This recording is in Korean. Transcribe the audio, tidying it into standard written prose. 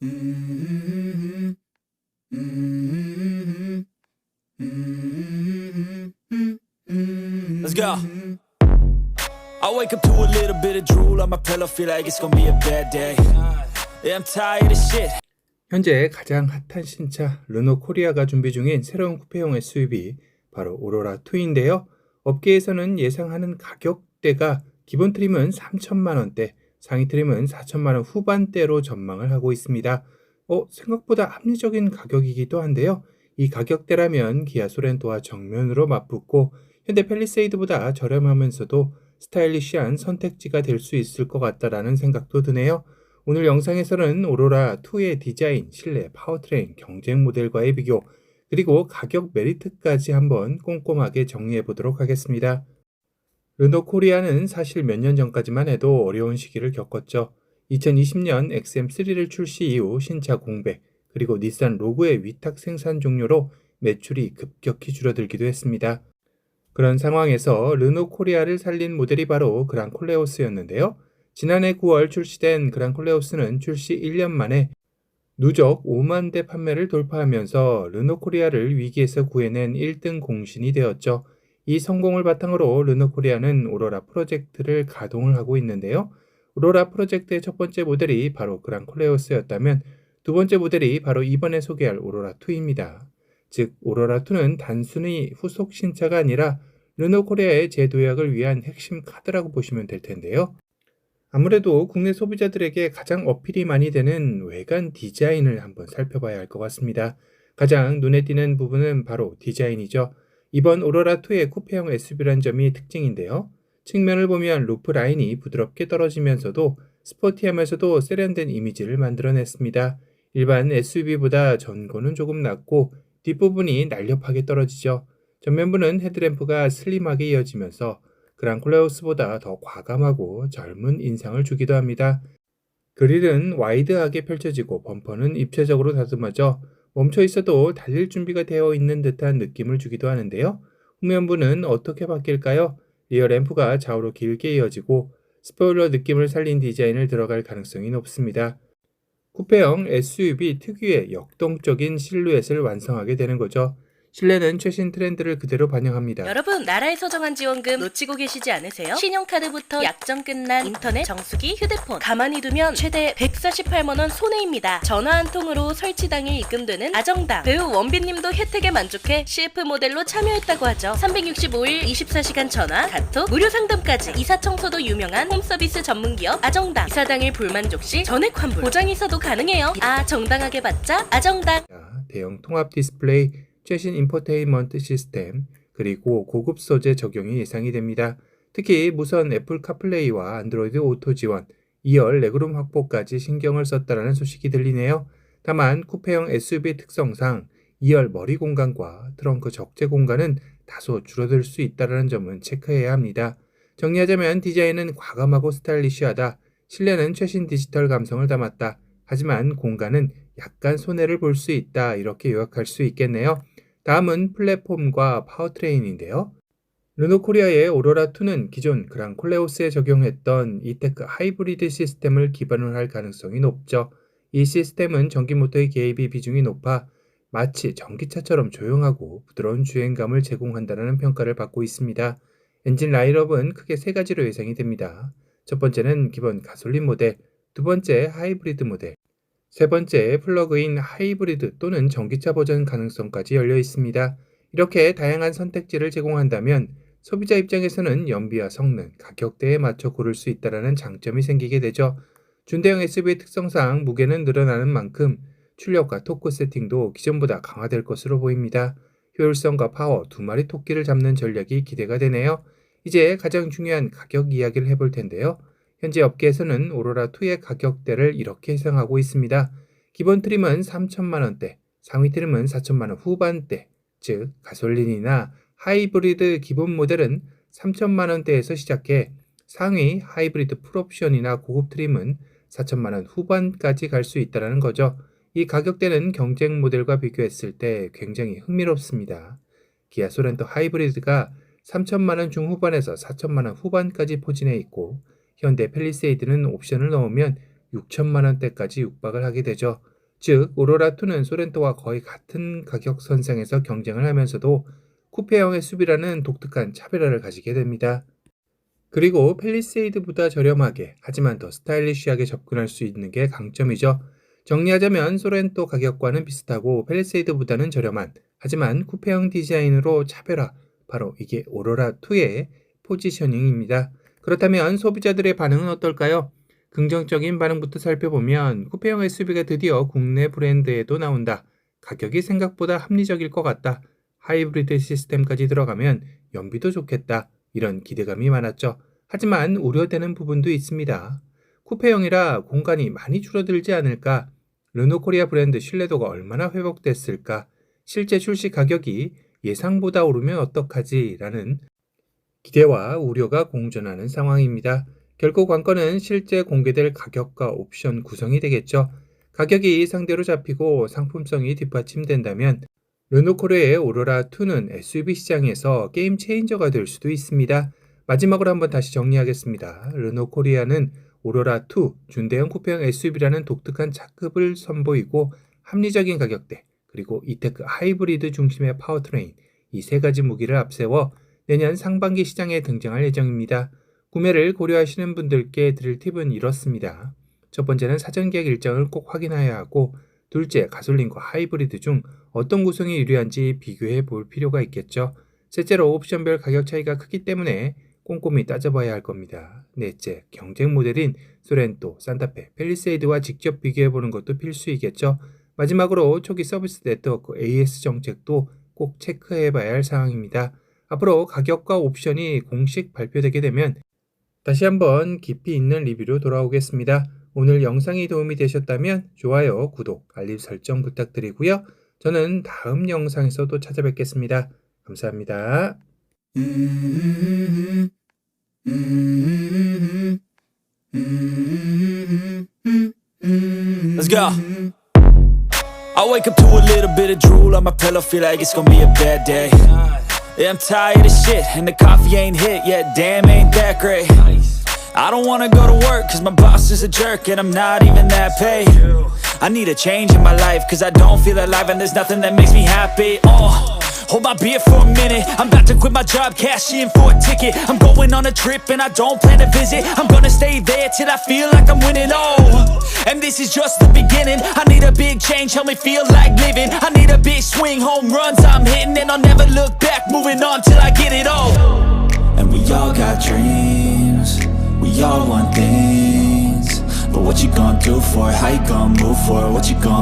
Mm-hmm. Mm-hmm. Mm-hmm. Let's go. I wake up to a little bit of drool on my pillow, feel like it's gonna be a bad day. Yeah, I'm tired of shit. 현재 가장 핫한 신차 르노 코리아가 준비 중인 새로운 쿠페형 SUV 바로 오로라 2인데요. 업계에서는 예상하는 가격대가 기본 트림은 3천만 원대, 상위 트림은 4천만 원 후반대로 전망을 하고 있습니다. 생각보다 합리적인 가격이기도 한데요. 이 가격대라면 기아 소렌토와 정면으로 맞붙고 현대 팰리세이드보다 저렴하면서도 스타일리시한 선택지가 될 수 있을 것 같다라는 생각도 드네요. 오늘 영상에서는 오로라2의 디자인, 실내, 파워트레인, 경쟁 모델과의 비교, 그리고 가격 메리트까지 한번 꼼꼼하게 정리해 보도록 하겠습니다. 르노 코리아는 사실 몇 년 전까지만 해도 어려운 시기를 겪었죠. 2020년 XM3를 출시 이후 신차 공백, 그리고 닛산 로그의 위탁 생산 종료로 매출이 급격히 줄어들기도 했습니다. 그런 상황에서 르노 코리아를 살린 모델이 바로 그랑 콜레오스였는데요. 지난해 9월 출시된 그랑 콜레오스는 출시 1년 만에 누적 5만 대 판매를 돌파하면서 르노 코리아를 위기에서 구해낸 1등 공신이 되었죠. 이 성공을 바탕으로 르노 코리아는 오로라 프로젝트를 가동을 하고 있는데요. 오로라 프로젝트의 첫 번째 모델이 바로 그랑 콜레오스였다면 두 번째 모델이 바로 이번에 소개할 오로라 2입니다. 즉 오로라 2는 단순히 후속 신차가 아니라 르노 코리아의 재도약을 위한 핵심 카드라고 보시면 될 텐데요. 아무래도 국내 소비자들에게 가장 어필이 많이 되는 외관 디자인을 한번 살펴봐야 할 것 같습니다. 가장 눈에 띄는 부분은 바로 디자인이죠. 이번 오로라2의 쿠페형 SUV란 점이 특징인데요. 측면을 보면 루프 라인이 부드럽게 떨어지면서도 스포티하면서도 세련된 이미지를 만들어냈습니다. 일반 SUV보다 전고는 조금 낮고 뒷부분이 날렵하게 떨어지죠. 전면부는 헤드램프가 슬림하게 이어지면서 그랑콜레오스보다 더 과감하고 젊은 인상을 주기도 합니다. 그릴은 와이드하게 펼쳐지고 범퍼는 입체적으로 다듬어져 멈춰 있어도 달릴 준비가 되어 있는 듯한 느낌을 주기도 하는데요. 후면부는 어떻게 바뀔까요? 리어 램프가 좌우로 길게 이어지고 스포일러 느낌을 살린 디자인을 들어갈 가능성이 높습니다. 쿠페형 SUV 특유의 역동적인 실루엣을 완성하게 되는 거죠. 실내는 최신 트렌드를 그대로 반영합니다. 여러분, 나라에서 정한 지원금 놓치고 계시지 않으세요? 신용카드부터 약정 끝난 인터넷, 정수기, 휴대폰 가만히 두면 최대 148만원 손해입니다. 전화 한 통으로 설치 당일 입금되는 아정당. 배우 원빈님도 혜택에 만족해 CF 모델로 참여했다고 하죠. 365일 24시간 전화, 카톡, 무료 상담까지. 이사 청소도 유명한 홈서비스 전문기업 아정당. 이사 당일 불만족 시 전액 환불, 보장 이사도 가능해요. 정당하게 받자 아정당. 대형 통합 디스플레이, 최신 인포테인먼트 시스템, 그리고 고급 소재 적용이 예상이 됩니다. 특히 무선 애플 카플레이와 안드로이드 오토 지원, 2열 레그룸 확보까지 신경을 썼다는 소식이 들리네요. 다만 쿠페형 SUV 특성상 2열 머리 공간과 트렁크 적재 공간은 다소 줄어들 수 있다는 점은 체크해야 합니다. 정리하자면 디자인은 과감하고 스타일리시하다. 실내는 최신 디지털 감성을 담았다. 하지만 공간은 약간 손해를 볼 수 있다. 이렇게 요약할 수 있겠네요. 다음은 플랫폼과 파워트레인인데요. 르노 코리아의 오로라2는 기존 그랑 콜레오스에 적용했던 이테크 하이브리드 시스템을 기반으로 할 가능성이 높죠. 이 시스템은 전기 모터의 개입이 비중이 높아 마치 전기차처럼 조용하고 부드러운 주행감을 제공한다는 평가를 받고 있습니다. 엔진 라인업은 크게 세 가지로 예상이 됩니다. 첫 번째는 기본 가솔린 모델, 두 번째 하이브리드 모델, 세 번째, 플러그인 하이브리드 또는 전기차 버전 가능성까지 열려 있습니다. 이렇게 다양한 선택지를 제공한다면 소비자 입장에서는 연비와 성능, 가격대에 맞춰 고를 수 있다는 장점이 생기게 되죠. 준대형 SUV의 특성상 무게는 늘어나는 만큼 출력과 토크 세팅도 기존보다 강화될 것으로 보입니다. 효율성과 파워 두 마리 토끼를 잡는 전략이 기대가 되네요. 이제 가장 중요한 가격 이야기를 해볼 텐데요. 현재 업계에서는 오로라2의 가격대를 이렇게 예상하고 있습니다. 기본 트림은 3천만 원대, 상위 트림은 4천만 원 후반대, 즉 가솔린이나 하이브리드 기본 모델은 3천만 원대에서 시작해 상위 하이브리드 풀옵션이나 고급 트림은 4천만 원 후반까지 갈 수 있다는 거죠. 이 가격대는 경쟁 모델과 비교했을 때 굉장히 흥미롭습니다. 기아 소렌토 하이브리드가 3천만 원 중후반에서 4천만 원 후반까지 포진해 있고 현대 팰리세이드는 옵션을 넣으면 6천만 원대까지 육박을 하게 되죠. 즉 오로라2는 소렌토와 거의 같은 가격 선상에서 경쟁을 하면서도 쿠페형 SUV라는 독특한 차별화를 가지게 됩니다. 그리고 팰리세이드보다 저렴하게 하지만 더 스타일리시하게 접근할 수 있는 게 강점이죠. 정리하자면 소렌토 가격과는 비슷하고 팰리세이드보다는 저렴한 하지만 쿠페형 디자인으로 차별화, 바로 이게 오로라2의 포지셔닝입니다. 그렇다면 소비자들의 반응은 어떨까요? 긍정적인 반응부터 살펴보면 쿠페형 SUV가 드디어 국내 브랜드에도 나온다. 가격이 생각보다 합리적일 것 같다. 하이브리드 시스템까지 들어가면 연비도 좋겠다. 이런 기대감이 많았죠. 하지만 우려되는 부분도 있습니다. 쿠페형이라 공간이 많이 줄어들지 않을까? 르노코리아 브랜드 신뢰도가 얼마나 회복됐을까? 실제 출시 가격이 예상보다 오르면 어떡하지? 라는 기대와 우려가 공존하는 상황입니다. 결국 관건은 실제 공개될 가격과 옵션 구성이 되겠죠. 가격이 상대로 잡히고 상품성이 뒷받침된다면 르노코리아의 오로라2는 SUV 시장에서 게임 체인저가 될 수도 있습니다. 마지막으로 한번 다시 정리하겠습니다. 르노코리아는 오로라2 준대형 쿠페형 SUV라는 독특한 차급을 선보이고 합리적인 가격대 그리고 이테크 하이브리드 중심의 파워트레인 이 세 가지 무기를 앞세워 내년 상반기 시장에 등장할 예정입니다. 구매를 고려하시는 분들께 드릴 팁은 이렇습니다. 첫 번째는 사전 계약 일정을 꼭 확인해야 하고 둘째, 가솔린과 하이브리드 중 어떤 구성이 유리한지 비교해 볼 필요가 있겠죠. 셋째로 옵션별 가격 차이가 크기 때문에 꼼꼼히 따져봐야 할 겁니다. 넷째, 경쟁 모델인 소렌토, 산타페, 팰리세이드와 직접 비교해보는 것도 필수이겠죠. 마지막으로 초기 서비스 네트워크 AS 정책도 꼭 체크해봐야 할 사항입니다. 앞으로 가격과 옵션이 공식 발표되게 되면 다시 한번 깊이 있는 리뷰로 돌아오겠습니다. 오늘 영상이 도움이 되셨다면 좋아요, 구독, 알림 설정 부탁드리고요. 저는 다음 영상에서 또 찾아뵙겠습니다. 감사합니다. Let's go. I wake up to a little bit of drool on my pillow, feel like it's gonna be a bad day. Yeah, I'm tired of shit, and the coffee ain't hit yet, damn, ain't that great. I don't wanna go to work, cause my boss is a jerk, and I'm not even that paid. I need a change in my life, cause I don't feel alive, and there's nothing that makes me happy. Hold my beer for a minute, I'm about to quit my job, cash in for a ticket. I'm going on a trip, and I don't plan to visit. I'm gonna stay there till I feel like I'm winning, and this is just the beginning. I need a big change, help me feel like living. I need a big swing, home runs I'm hitting, and I'll never look back, moving on till I get it all. And we all got dreams, we all want things, but what you gonna do for it? How you gonna move for it? What you gonna